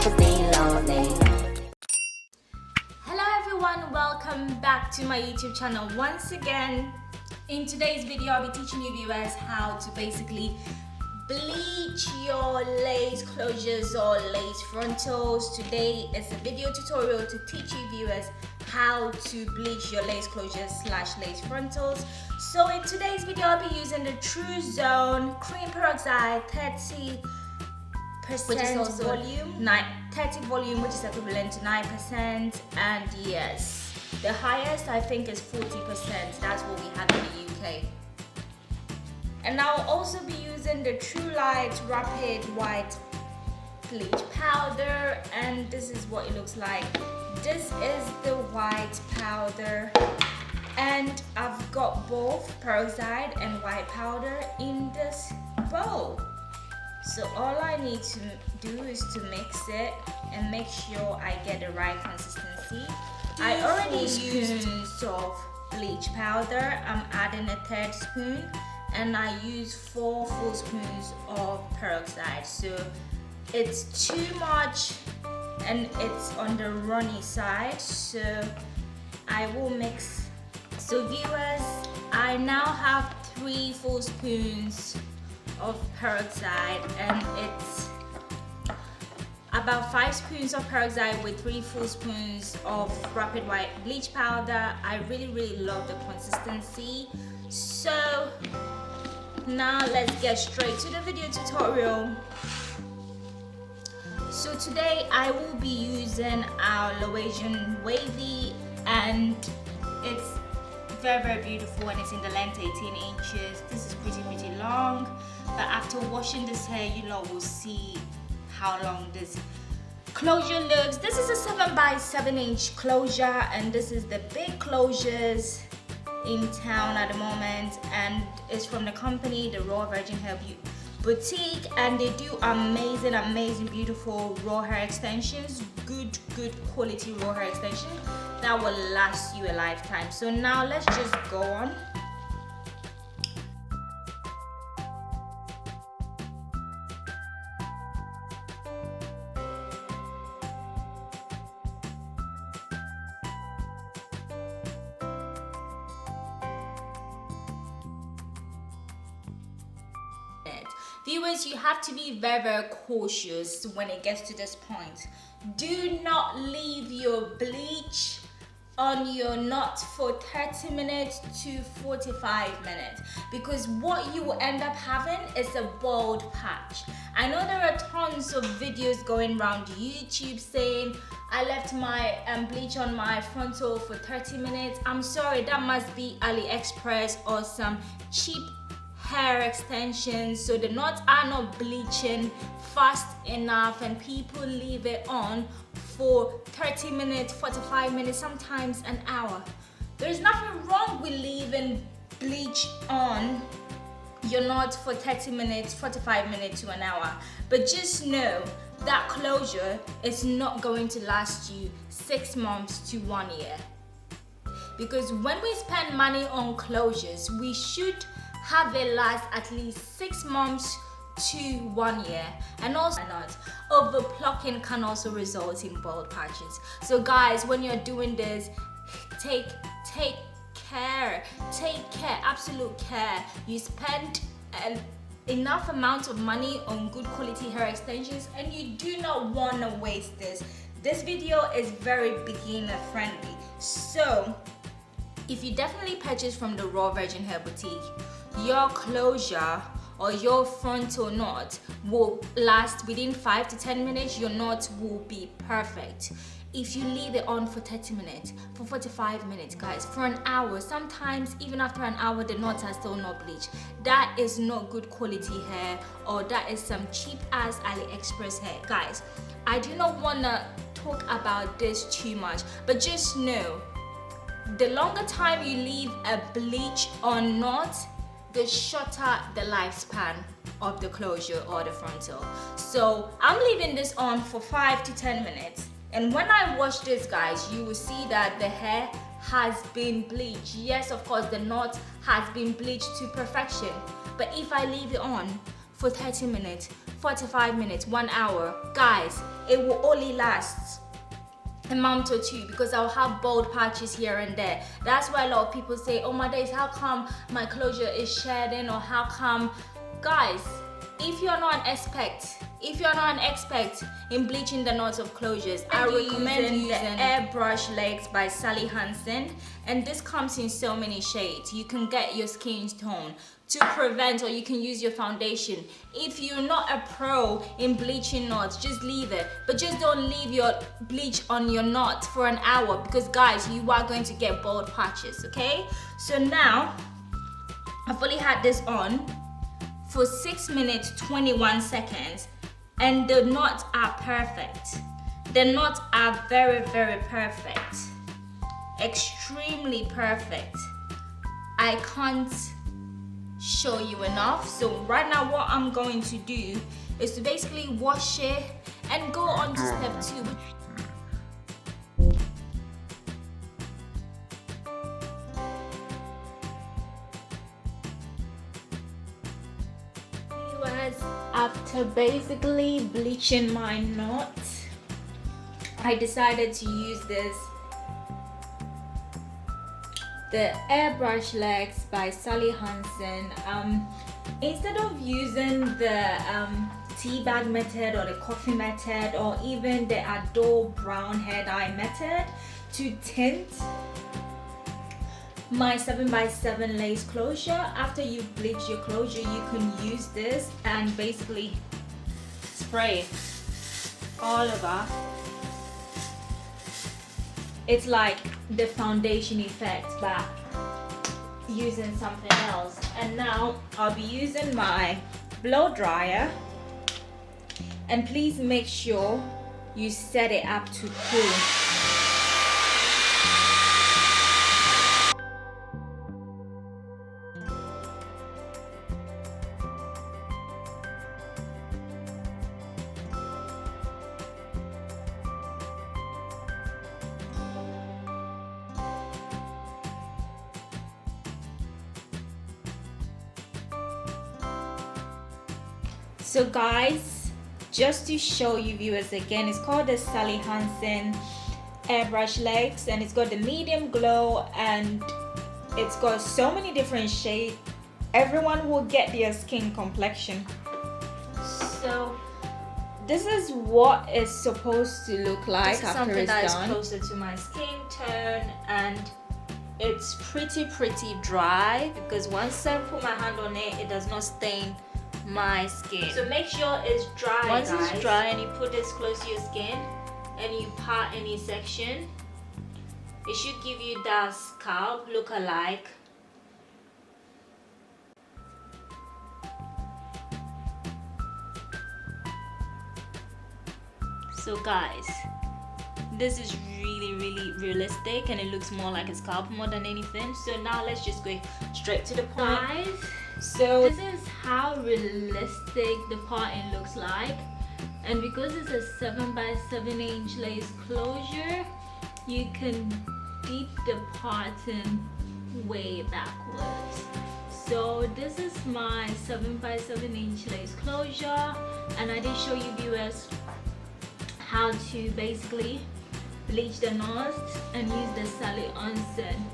self-esteem lonely. Hello everyone, welcome back to my YouTube channel once again. In today's video, I'll be teaching you viewers how to basically bleach your lace closures or lace frontals. Today is a video tutorial to teach you viewers how to bleach your lace closures / lace frontals. So in today's video, I'll be using the True Zone Cream Peroxide 30%, which is also volume, 30 volume, which is equivalent to 9%, and yes, the highest I think is 40%. That's what we have in the UK. And I'll also be using the True Light Rapid White Bleach Powder, and this is what it looks like. This is the white powder, and I've got both peroxide and white powder in this bowl. So all I need to do is to mix it and make sure I get the right consistency. I already used spoons of bleach powder. I'm adding a third spoon, and I use 4 full spoons of peroxide. So it's too much and it's on the runny side, so I will mix. So viewers, I now have 3 full spoons of peroxide, and it's about 5 spoons of peroxide with 3 full spoons of rapid white bleach powder. I really love the consistency. So now let's get straight to the video tutorial. So today I will be using our Laoisian wavy, and it's very beautiful, and it's in the length 18 inches. This is pretty long, but after washing this hair, you know, we'll see how long this closure looks. This is a 7 by 7 inch closure, and this is the big closures in town at the moment, and it's from the company the Raw Virgin Hair Boutique, and they do amazing beautiful raw hair extensions, good quality raw hair extension that will last you a lifetime. So now let's just go on. Viewers, you have to be very cautious when it gets to this point. Do not leave your bleach on your knot for 30 minutes to 45 minutes, because what you will end up having is a bald patch. I know there are tons of videos going around YouTube saying I left my bleach on my frontal for 30 minutes. I'm sorry, that must be AliExpress or some cheap hair extensions. So the knots are not bleaching fast enough, and people leave it on for 30 minutes, 45 minutes, sometimes an hour. There's nothing wrong with leaving bleach on your knot for 30 minutes, 45 minutes to an hour, but just know that closure is not going to last you 6 months to 1 year. Because when we spend money on closures, we should have it last at least 6 months to 1 year. And also not over plucking can also result in bald patches. So guys, when you're doing this, take care, absolute care. You spend enough amount of money on good quality hair extensions, and you do not want to waste this. This video is very beginner friendly, so if you definitely purchase from the Raw Virgin Hair Boutique, your closure or your frontal knot will last within 5 to 10 minutes. Your knot will be perfect. If you leave it on for 30 minutes, for 45 minutes, guys, for an hour, sometimes even after an hour the knots are still not bleached, that is not good quality hair, or that is some cheap ass AliExpress hair. Guys, I do not want to talk about this too much, but just know the longer time you leave a bleach or knot, the shorter the lifespan of the closure or the frontal. So I'm leaving this on for 5 to 10 minutes, and when I wash this, guys, you will see that the hair has been bleached. Yes, of course, the knot has been bleached to perfection, but if I leave it on for 30 minutes, 45 minutes, 1 hour, guys, it will only last a month or two because I'll have bald patches here and there. That's why a lot of people say, oh my days, how come my closure is shedding, or how come? Guys, if you're not an expert in bleaching the knots of closures, I recommend using the Airbrush Legs by Sally Hansen, and this comes in so many shades. You can get your skin tone to prevent, or you can use your foundation. If you're not a pro in bleaching knots, just leave it, but just don't leave your bleach on your knot for an hour, because guys, you are going to get bald patches. Okay, so now I've only had this on for 6 minutes 21 seconds, and the knots are perfect. The knots are very, very perfect, extremely perfect. I can't show you enough. So right now what I'm going to do is to basically wash it and go on to step 2. After basically bleaching my knot, I decided to use the Airbrush Legs by Sally Hansen. Instead of using the tea bag method or the coffee method, or even the Adore brown hair dye method to tint my 7x7 lace closure, after you bleach your closure, you can use this and basically spray it all over. It's like the foundation effect, but using something else. And now I'll be using my blow dryer, and please make sure you set it up to cool. So guys, just to show you viewers again, it's called the Sally Hansen Airbrush Legs, and it's got the medium glow, and it's got so many different shades. Everyone will get their skin complexion. So this is what it's supposed to look like after it's done. This is something that is closer to my skin tone, and it's pretty dry, because once I put my hand on it, it does not stain my skin. So make sure it's dry. Once guys, it's dry and you put this close to your skin and you part any section, it should give you that scalp look-alike. So guys, this is really realistic, and it looks more like a scalp more than anything. So now let's just go straight to the point. Guys, so this is how realistic the parting looks like, and because it's a 7x7 inch lace closure, you can deep the parting way backwards. So this is my 7x7 inch lace closure, and I did show you viewers how to basically bleach the knots and use the Sally Hansen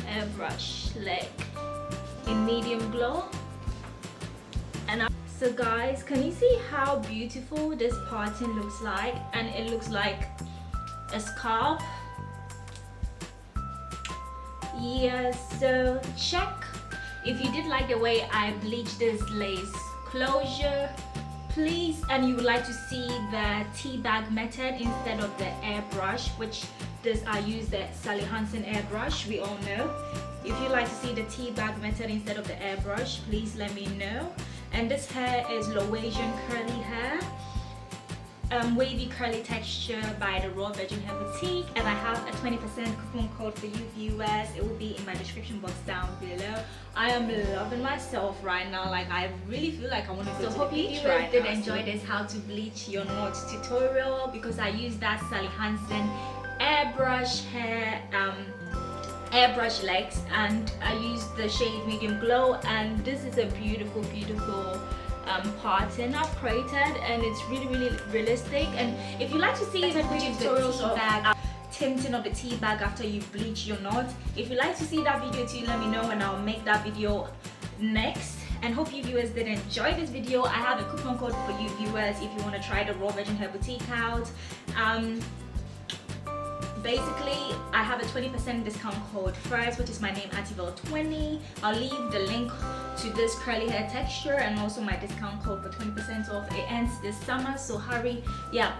Airbrush Leg in medium glow. And so guys, can you see how beautiful this parting looks like? And it looks like a scarf. Yeah, so check if you did like the way I bleached this lace closure, please, and you would like to see the tea bag method instead of the airbrush, which this I use the Sally Hansen airbrush, we all know. If you'd like to see the tea bag method instead of the airbrush, please let me know. And this hair is low Asian curly hair, wavy curly texture by the Raw Virgin Hair Boutique, and I have a 20% coupon code for you viewers. It will be in my description box down below. I am loving myself right now. Like, I really feel like I want to go to the beach right now. So hope you did enjoy this how to bleach your knots tutorial, because I use that Sally Hansen airbrush hair airbrush legs, and I use the shade medium glow, and this is a beautiful pattern I've created, and it's really realistic. And if you like to see the tutorials of tinting of the tea bag after you bleach your knot, if you like to see that video too, let me know and I'll make that video next. And hope you viewers did enjoy this video. I have a coupon code for you viewers if you want to try the raw virgin herbal tea out. Basically, I have a 20% discount code first, which is my name, Ativel20. I'll leave the link to this curly hair texture and also my discount code for 20% off. It ends this summer, so hurry,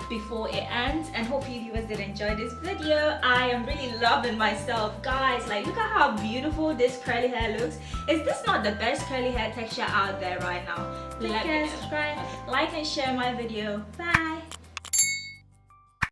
before it ends. And hope you viewers did enjoy this video. I am really loving myself, guys. Like, look at how beautiful this curly hair looks. Is this not the best curly hair texture out there right now? Like and subscribe, like and share my video. Bye.